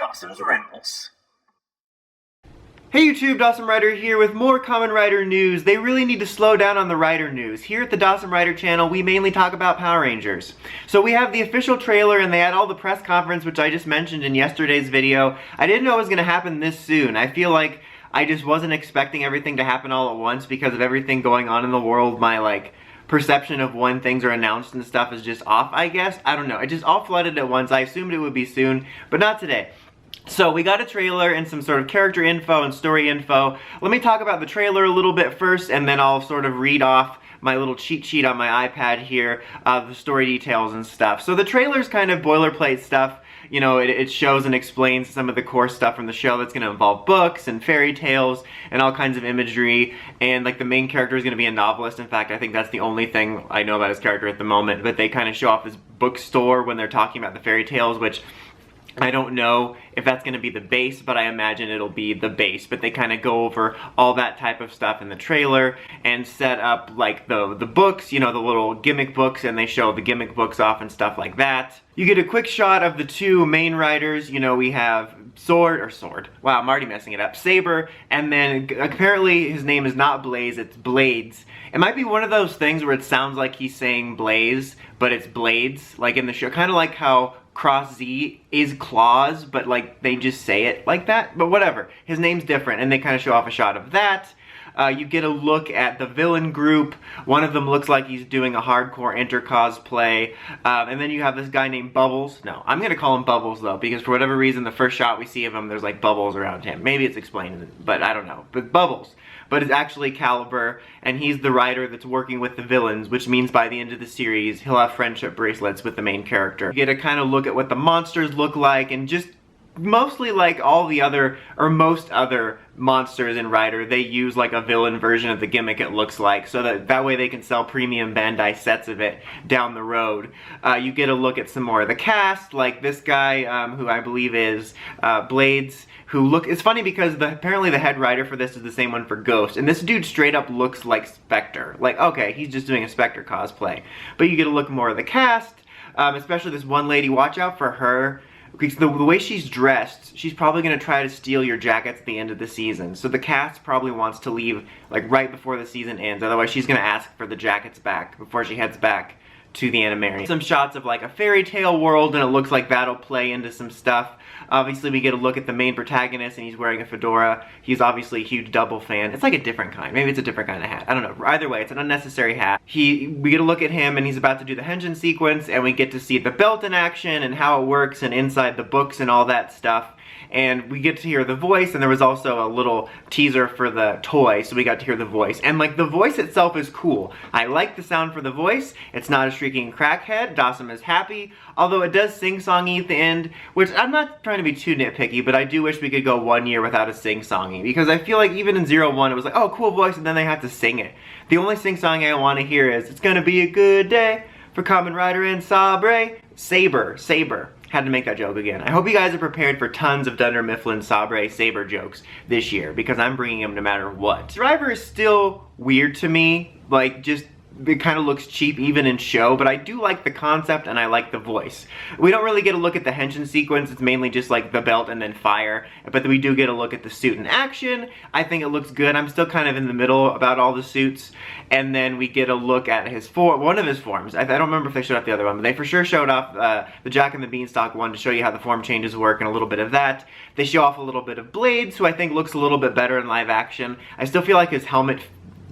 Dawson's Rambles. Hey YouTube, Dawson Rider here with more Kamen Rider news. They really need to slow down on the Rider news. Here at the Dawson Rider channel, we mainly talk about Power Rangers. So we have the official trailer and they had all the press conference, which I just mentioned in yesterday's video. I didn't know it was going to happen this soon. I feel like I just wasn't expecting everything to happen all at once because of everything going on in the world. My perception of when things are announced and stuff is just off, I guess. I don't know. It just all flooded at once. I assumed it would be soon, but not today. So we got a trailer and some sort of character info and story info. Let me talk about the trailer a little bit first, and then I'll sort of read off my little cheat sheet on my iPad here, the story details and stuff. So the trailer's kind of boilerplate stuff. You know, it shows and explains some of the core stuff from the show that's going to involve books and fairy tales and all kinds of imagery. And the main character is going to be a novelist. In fact, I think that's the only thing I know about his character at the moment. But they kind of show off his bookstore when they're talking about the fairy tales, which I don't know if that's going to be the base, but I imagine it'll be the base. But they kind of go over all that type of stuff in the trailer and set up the books, you know, the little gimmick books, and they show the gimmick books off and stuff like that. You get a quick shot of the two main riders. You know, we have Sword. Wow, I'm already messing it up. Saber, and then apparently his name is not Blaze, it's Blades. It might be one of those things where it sounds like he's saying Blaze, but it's Blades, like in the show. Kind of like how Cross Z is Claws, but they just say it like that. But whatever, his name's different, and they kind of show off a shot of that. You get a look at the villain group. One of them looks like he's doing a hardcore Enter cosplay. And then you have this guy named Bubbles. No, I'm going to call him Bubbles, though, because for whatever reason, the first shot we see of him, there's bubbles around him. Maybe it's explained, but I don't know. But Bubbles. But it's actually Caliber, and he's the rider that's working with the villains, which means by the end of the series, he'll have friendship bracelets with the main character. You get a kind of look at what the monsters look like, and just mostly like all the other, or most other monsters in Rider, they use a villain version of the gimmick, it looks like, so that way they can sell premium Bandai sets of it down the road. You get a look at some more of the cast, like this guy, who I believe is Blades, it's funny because apparently the head writer for this is the same one for Ghost, and this dude straight up looks like Spectre. Okay, he's just doing a Spectre cosplay. But you get a look more of the cast, especially this one lady. Watch out for her. Because the way she's dressed, she's probably going to try to steal your jackets at the end of the season. So the cast probably wants to leave right before the season ends. Otherwise she's going to ask for the jackets back before she heads back to the Animarium. Some shots of a fairy tale world, and it looks like that'll play into some stuff. Obviously we get a look at the main protagonist, and he's wearing a fedora. He's obviously a huge Double fan. It's a different kind. Maybe it's a different kind of hat. I don't know. Either way, it's an unnecessary hat. We get a look at him, and he's about to do the henshin sequence, and we get to see the belt in action and how it works and inside the books and all that stuff. And we get to hear the voice, and there was also a little teaser for the toy, so we got to hear the voice. And the voice itself is cool. I like the sound for the voice. It's not a shrieking crackhead. Dawson is happy, although it does sing-songy at the end, which I'm not trying to be too nitpicky, but I do wish we could go 1 year without a sing-songy, because I feel like even in 01 it was oh, cool voice, and then they have to sing it. The only sing-songy I want to hear is, it's gonna be a good day for Kamen Rider and Saber. Had to make that joke again. I hope you guys are prepared for tons of Dunder Mifflin, Saber jokes this year, because I'm bringing them no matter what. Driver is still weird to me, it kind of looks cheap even in show, but I do like the concept and I like the voice. We don't really get a look at the henshin sequence. It's mainly just the belt and then fire, but we do get a look at the suit in action. I think it looks good. I'm still kind of in the middle about all the suits. And then we get a look at one of his forms. I don't remember if they showed off the other one, but they for sure showed off the Jack and the Beanstalk one to show you how the form changes work and a little bit of that. They show off a little bit of Blades, who I think looks a little bit better in live action. I still feel like his helmet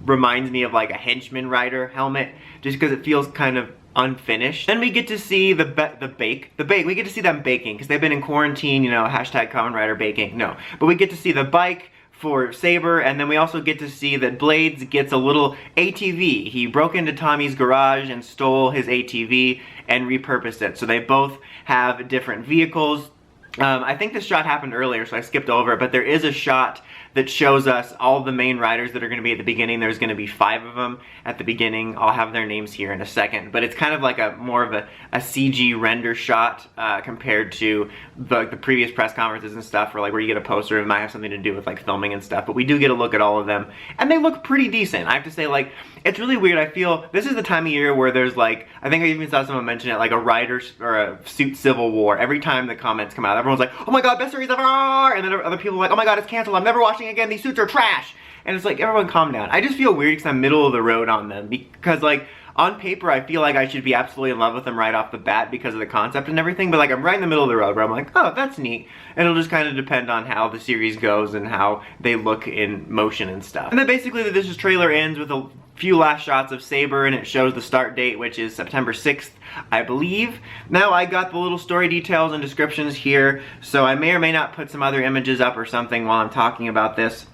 reminds me of a henchman rider helmet, just because it feels kind of unfinished. Then we get to see the bake. We get to see them baking, because they've been in quarantine, you know, hashtag Kamen Rider baking. No, but we get to see the bike for Saber, and then we also get to see that Blades gets a little ATV. He broke into Tommy's garage and stole his ATV and repurposed it. So they both have different vehicles. I think this shot happened earlier, so I skipped over it, but there is a shot that shows us all the main riders that are going to be at the beginning. There's going to be 5 of them at the beginning. I'll have their names here in a second, but it's kind of like more of a CG render shot compared to the previous press conferences and stuff, where like where you get a poster. It might have something to do with like filming and stuff, but we do get a look at all of them, and they look pretty decent. I have to say, like, it's really weird. I feel this is the time of year where there's like, I think I even saw someone mention it, like a rider or a suit civil war. Every time the comments come out, everyone's like, oh my god, best series ever, and then other people are like, oh my god, it's canceled, I'm never watching again, these suits are trash. And it's like, everyone calm down. I just feel weird because I'm middle of the road on them, because like, on paper, I feel like I should be absolutely in love with them right off the bat because of the concept and everything, but like I'm right in the middle of the road where I'm like, oh, that's neat. And it'll just kind of depend on how the series goes and how they look in motion and stuff. And then basically this trailer ends with a few last shots of Saber, and it shows the start date, which is September 6th, I believe. Now I got the little story details and descriptions here, so I may or may not put some other images up or something while I'm talking about this.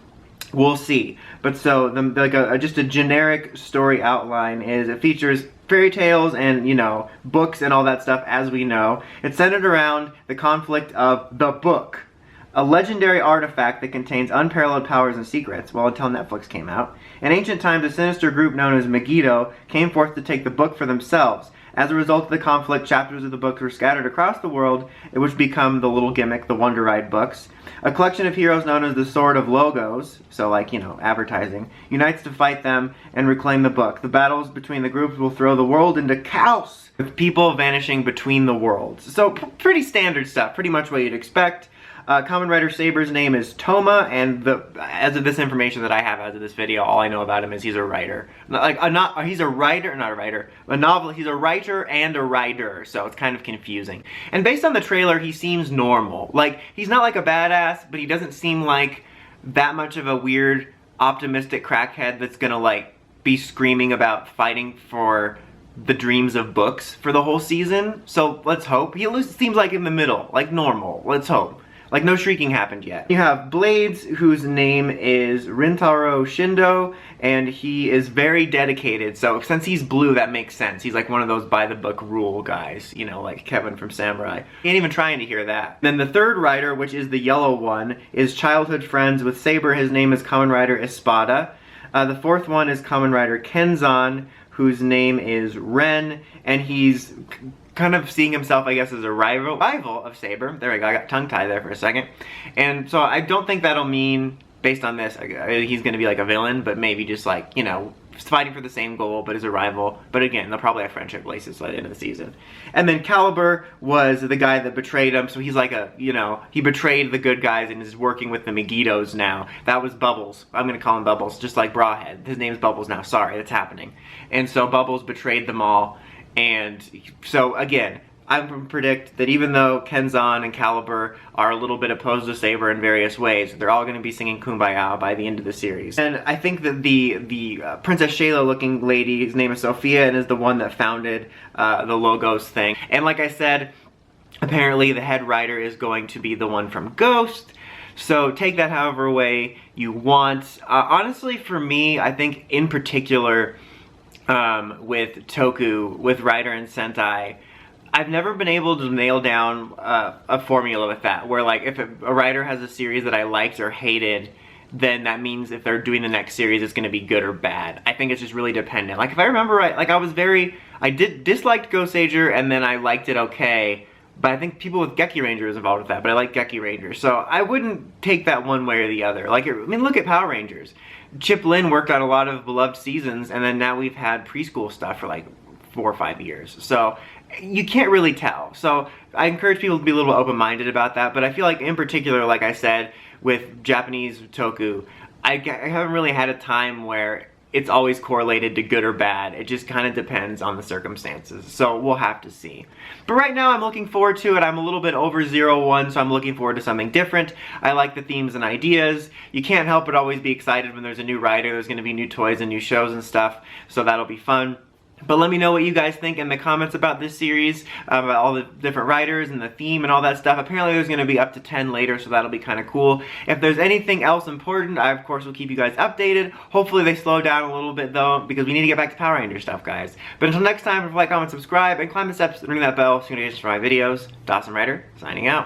We'll see. But so, just a generic story outline is it features fairy tales and, you know, books and all that stuff as we know. It's centered around the conflict of the book, a legendary artifact that contains unparalleled powers and secrets, well, until Netflix came out. In ancient times, a sinister group known as Megiddo came forth to take the book for themselves. As a result of the conflict, chapters of the book were scattered across the world, which become the little gimmick, the Wonder Ride books. A collection of heroes known as the Sword of Logos, so like, you know, advertising, unites to fight them and reclaim the book. The battles between the groups will throw the world into chaos, with people vanishing between the worlds. So, pretty standard stuff, pretty much what you'd expect. Kamen Rider Saber's name is Toma, and as of this information that I have as of this video, all I know about him is he's a writer. He's a writer, not a writer, a novel. He's a writer and a rider, so it's kind of confusing. And based on the trailer, he seems normal. Like, he's not like a badass, but he doesn't seem like that much of a weird, optimistic crackhead that's gonna like be screaming about fighting for the dreams of books for the whole season. So let's hope. He seems like in the middle, like normal. Let's hope. Like, no shrieking happened yet. You have Blades, whose name is Rintaro Shindo, and he is very dedicated. So since he's blue, that makes sense. He's like one of those by-the-book rule guys, you know, like Kevin from Samurai. He ain't even trying to hear that. Then the third rider, which is the yellow one, is childhood friends with Saber. His name is Kamen Rider Espada. The fourth one is Kamen Rider Kenzan, whose name is Ren, and he's kind of seeing himself, I guess, as a rival of Saber. There we go, I got tongue-tied there for a second. And so I don't think that'll mean, based on this, he's gonna be like a villain, but maybe just like, you know, fighting for the same goal, but as a rival. But again, they'll probably have friendship relations by the end of the season. And then Caliber was the guy that betrayed him, so he's like a, you know, he betrayed the good guys and is working with the Megiddos now. That was Bubbles. I'm gonna call him Bubbles, just like Brawhead. His name's Bubbles now, sorry, that's happening. And so Bubbles betrayed them all. And so again, I would predict that even though Kenzan and Caliber are a little bit opposed to Saber in various ways, they're all going to be singing Kumbaya by the end of the series. And I think that the Princess Shayla looking lady, his name is Sophia, and is the one that founded the Logos thing. And like I said, apparently the head writer is going to be the one from Ghost. So take that however way you want. Honestly, for me, I think in particular, with Toku, with Rider and Sentai, I've never been able to nail down a formula with that, where like if a writer has a series that I liked or hated, then that means if they're doing the next series, it's going to be good or bad. I think it's just really dependent. Like if I remember right, like I disliked Ghost Sager, and then I liked it okay, but I think people with Geki Ranger is involved with that, but I like Geki Ranger, so I wouldn't take that one way or the other. Like, I mean, look at Power Rangers. Chip Lin worked on a lot of beloved seasons, and then now we've had preschool stuff for like 4 or 5 years. So you can't really tell. So I encourage people to be a little open-minded about that, but I feel like in particular, like I said, with Japanese Toku, I haven't really had a time where it's always correlated to good or bad. It just kind of depends on the circumstances. So we'll have to see. But right now I'm looking forward to it. I'm a little bit over 0-1, so I'm looking forward to something different. I like the themes and ideas. You can't help but always be excited when there's a new writer. There's going to be new toys and new shows and stuff, so that'll be fun. But let me know what you guys think in the comments about this series, about all the different writers and the theme and all that stuff. Apparently there's going to be up to 10 later, so that'll be kind of cool. If there's anything else important, I of course will keep you guys updated. Hopefully they slow down a little bit though, because we need to get back to Power Ranger stuff, guys. But until next time, like, comment, subscribe, and climb the steps and ring that bell so you get notifications for my videos. Dawson Rider, signing out.